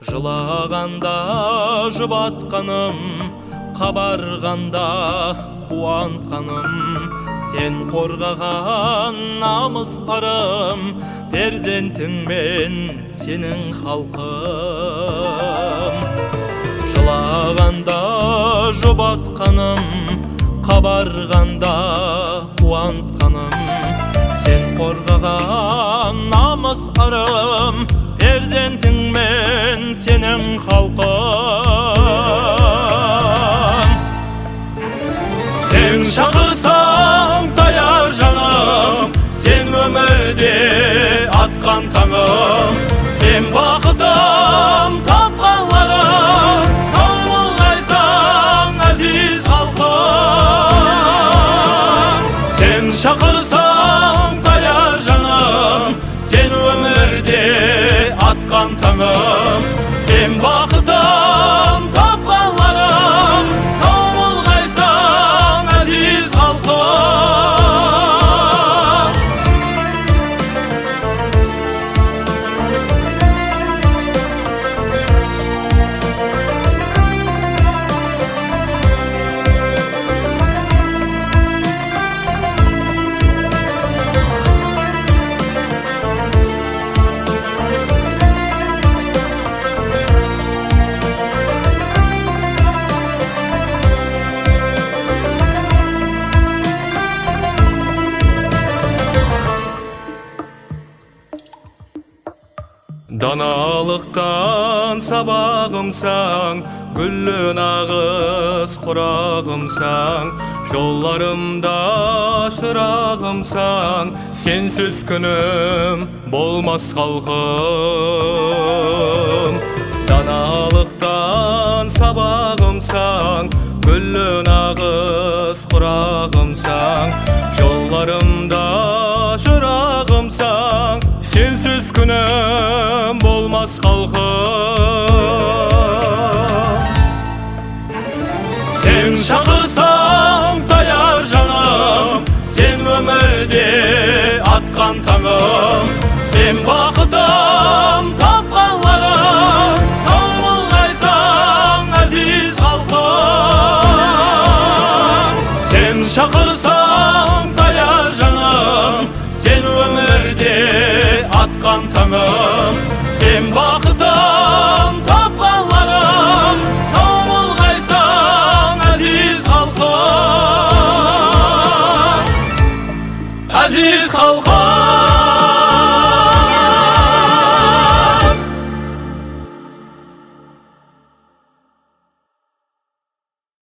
Жылағанда жұбатқаным, қабарғанда қуантқаным, сен қорғаған намыс арым, перзентіңмен сенің халқым. Жылағанда жұбатқаным, қабарғанда қуантқаным, сен қорғаған намыс арым, перзентіңмен сенің халқым. Сен шақырсаң таяр жаным, сен өмірде атқан таңым, сен бақытым тапқанларым, сау болғайсың әзиз халқым. Сен шақырсаң таяр жаным, сен өмірде атқан таңым, сен бақытым тапқанларым, сау болғайсың әзиз халқым. Даналықтан сабағымсаң, гүлі нағыз құрағымсаң, жолларымда шырағымсаң, сенсіз күнім болмас халқым. Даналықтан сабағымсаң, гүлі нағыз құрағымсаң, жолларымда шырағымсаң, сенсіз күнім болмас халқым. Сен шақырсаң таяр жаным, сен өмірде атқан таңым, сен бақытым тапқанларым, сау болғайсың әзиз халқым. Сен шақырсаң таяр жаным, сен өмірде атқан таңым, сен бақытым тапқанларым, сау болғайсың әзиз халқым. Әзиз халқым.